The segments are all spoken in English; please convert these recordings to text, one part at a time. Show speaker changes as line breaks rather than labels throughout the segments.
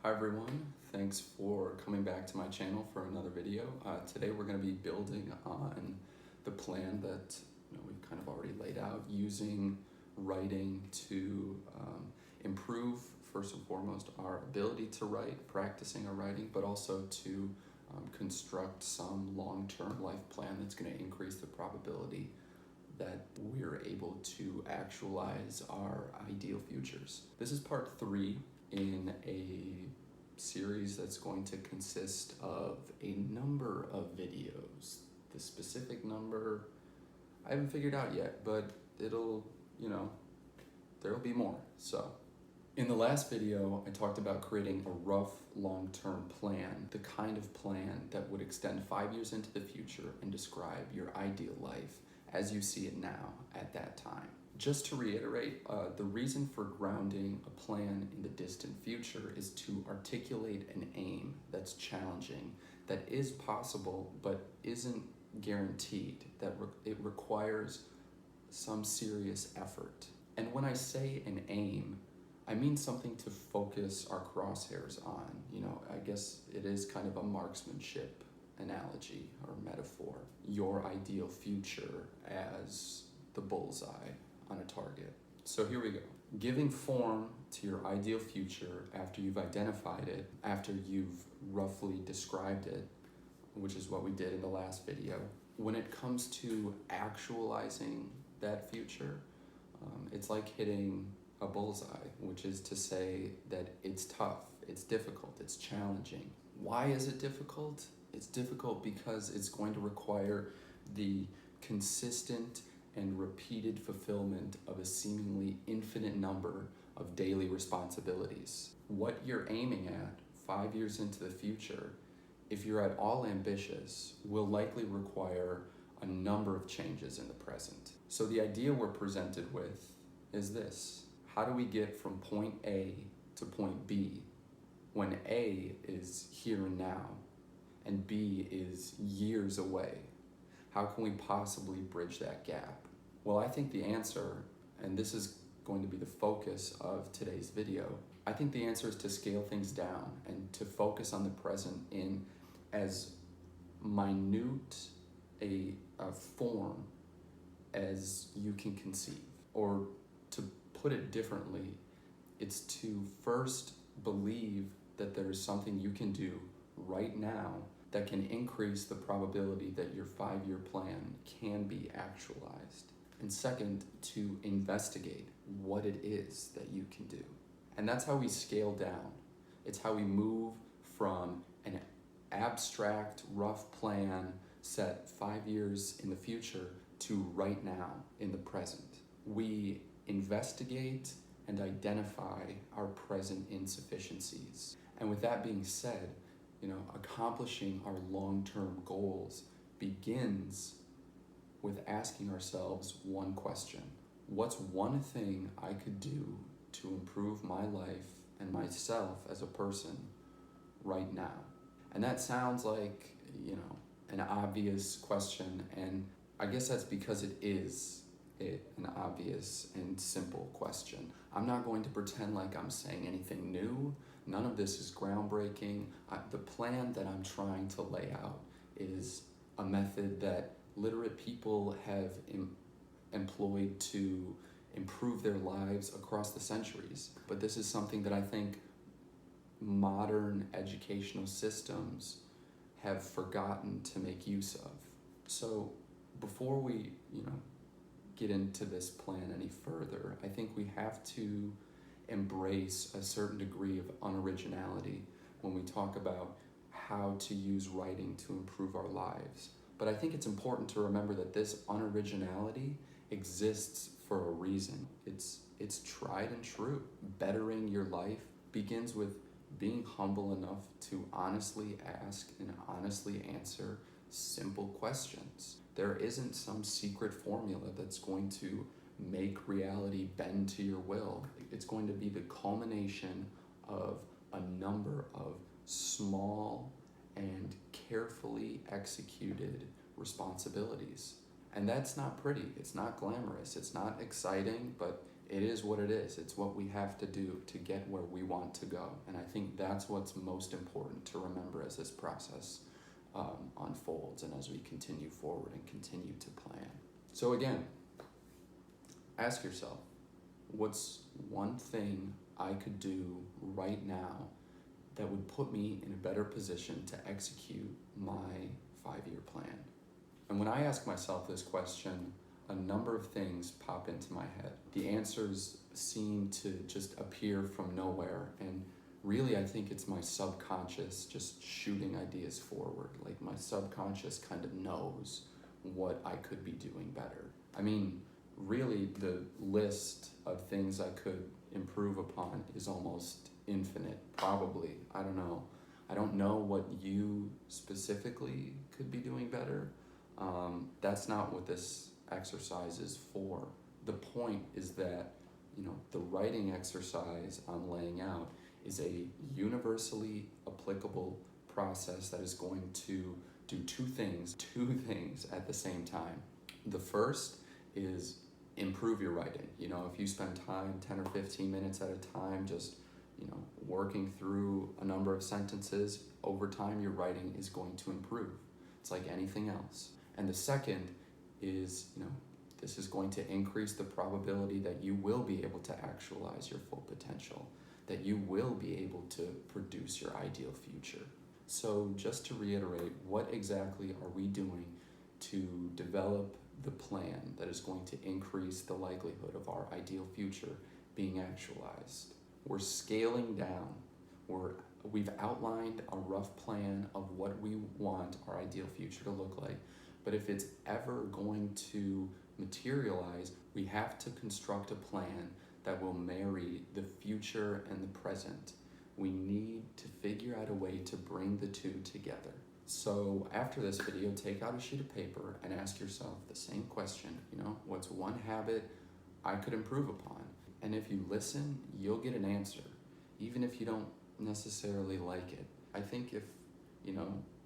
Hi everyone, thanks for coming back to my channel for another video. Today we're going to be building on the plan that we've kind of already laid out, using writing to improve, first and foremost, our ability to write, practicing our writing, but also to construct some long-term life plan that's going to increase the probability that we're able to actualize our ideal futures. This is part 3 in a series that's going to consist of a number of videos. The specific number I haven't figured out yet, but there'll be more. So in the last video, I talked about creating a rough long-term plan, the kind of plan that would extend 5 years into the future and describe your ideal life as you see it now at that time. Just to reiterate, the reason for grounding a plan in the distant future is to articulate an aim that's challenging, that is possible but isn't guaranteed, that it requires some serious effort. And when I say an aim, I mean something to focus our crosshairs on. I guess it is kind of a marksmanship analogy or metaphor. Your ideal future as the bullseye on a target. So here we go. Giving form to your ideal future after you've identified it, after you've roughly described it, which is what we did in the last video. When it comes to actualizing that future, it's like hitting a bullseye, which is to say that it's tough, it's difficult, it's challenging. Why is it difficult? It's difficult because it's going to require the consistent and repeated fulfillment of a seemingly infinite number of daily responsibilities. What you're aiming at 5 years into the future, if you're at all ambitious, will likely require a number of changes in the present. So the idea we're presented with is this: how do we get from point A to point B when A is here and now and B is years away? How can we possibly bridge that gap? Well, I think the answer, and this is going to be the focus of today's video, I think the answer is to scale things down and to focus on the present in as minute a form as you can conceive. Or to put it differently, it's to first believe that there is something you can do right now that can increase the probability that your 5-year plan can be actualized. And second, to investigate what it is that you can do. And that's how we scale down. It's how we move from an abstract, rough plan set 5 years in the future to right now in the present. We investigate and identify our present insufficiencies. And with that being said, accomplishing our long-term goals begins with asking ourselves one question: what's one thing I could do to improve my life and myself as a person right now? And that sounds like, an obvious question, and I guess that's because it is an obvious and simple question. I'm not going to pretend like I'm saying anything new. None of this is groundbreaking. The plan that I'm trying to lay out is a method that literate people have employed to improve their lives across the centuries. But this is something that I think modern educational systems have forgotten to make use of. So before we, get into this plan any further, I think we have to embrace a certain degree of unoriginality when we talk about how to use writing to improve our lives. But I think it's important to remember that this unoriginality exists for a reason. It's tried and true. Bettering your life begins with being humble enough to honestly ask and honestly answer simple questions. There isn't some secret formula that's going to make reality bend to your will. It's going to be the culmination of a number of small and carefully executed responsibilities. And that's not pretty, it's not glamorous, it's not exciting, but It is what it is. It's what we have to do to get where we want to go. And I think that's what's most important to remember as this process unfolds and as we continue forward and continue to plan. So again, ask yourself, what's one thing I could do right now that would put me in a better position to execute my 5-year plan? And when I ask myself this question, a number of things pop into my head. The answers seem to just appear from nowhere, and really I think it's my subconscious just shooting ideas forward. Like my subconscious kind of knows what I could be doing better. I mean, really the list of things I could improve upon is almost infinite, probably. I don't know. I don't know what you specifically could be doing better. That's not what this exercise is for. The point is that, the writing exercise I'm laying out is a universally applicable process that is going to do two things at the same time. The first is improve your writing. If you spend time, 10 or 15 minutes at a time, just, working through a number of sentences, over time your writing is going to improve. It's like anything else. And the second is, this is going to increase the probability that you will be able to actualize your full potential, that you will be able to produce your ideal future. So just to reiterate, what exactly are we doing to develop the plan that is going to increase the likelihood of our ideal future being actualized? We're scaling down. We've outlined a rough plan of what we want our ideal future to look like. But if it's ever going to materialize, we have to construct a plan that will marry the future and the present. We need to figure out a way to bring the two together. So after this video, take out a sheet of paper and ask yourself the same question, what's one habit I could improve upon? And if you listen, you'll get an answer, even if you don't necessarily like it. I think if,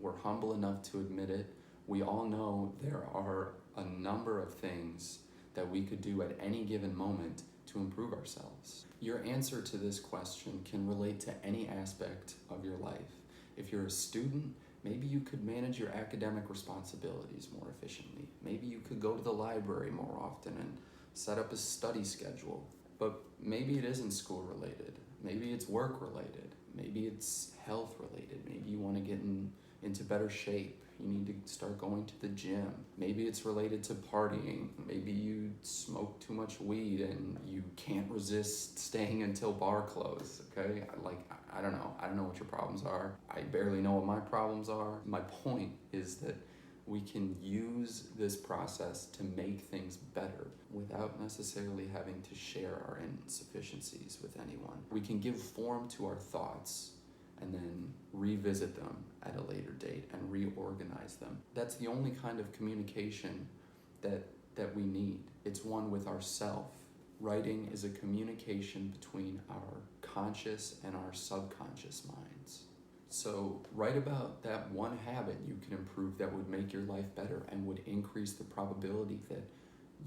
we're humble enough to admit it, we all know there are a number of things that we could do at any given moment to improve ourselves. Your answer to this question can relate to any aspect of your life. If you're a student, maybe you could manage your academic responsibilities more efficiently. Maybe you could go to the library more often and set up a study schedule. But maybe it isn't school related. Maybe it's work related. Maybe it's health related. Maybe you want to get into better shape. You need to start going to the gym. Maybe it's related to partying. Maybe you smoke too much weed and you can't resist staying until bar close, okay? I don't know. I don't know what your problems are. I barely know what my problems are. My point is that we can use this process to make things better without necessarily having to share our insufficiencies with anyone. We can give form to our thoughts and then revisit them at a later date and reorganize them. That's the only kind of communication that we need. It's one with ourself. Writing is a communication between our conscious and our subconscious minds. So write about that one habit you can improve that would make your life better and would increase the probability that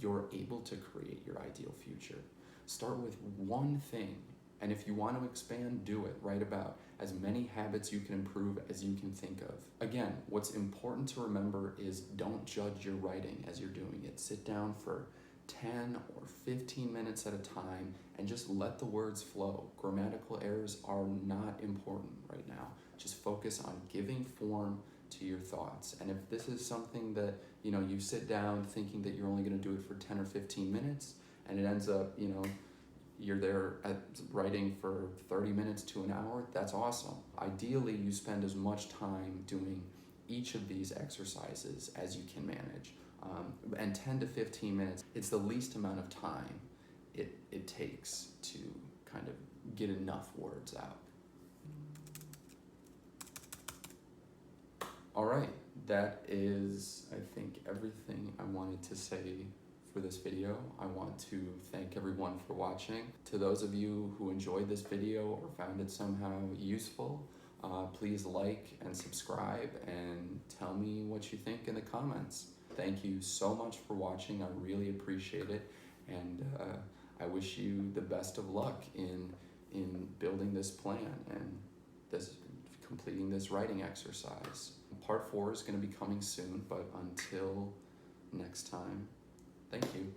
you're able to create your ideal future. Start with one thing, and if you want to expand, do it. Write about as many habits you can improve as you can think of. Again, what's important to remember is don't judge your writing as you're doing it. Sit down for 10 or 15 minutes at a time and just let the words flow. Grammatical errors are not important right now. Just focus on giving form to your thoughts. And if this is something that, you sit down thinking that you're only going to do it for 10 or 15 minutes and it ends up, you're there writing for 30 minutes to an hour, that's awesome. Ideally, you spend as much time doing each of these exercises as you can manage. And 10 to 15 minutes, it's the least amount of time it takes to kind of get enough words out. All right, that is, I think, everything I wanted to say for this video. I want to thank everyone for watching. To those of you who enjoyed this video or found it somehow useful, please like and subscribe and tell me what you think in the comments. Thank you so much for watching. I really appreciate it. And I wish you the best of luck in building this plan and completing this writing exercise. Part 4 is going to be coming soon, but until next time, thank you.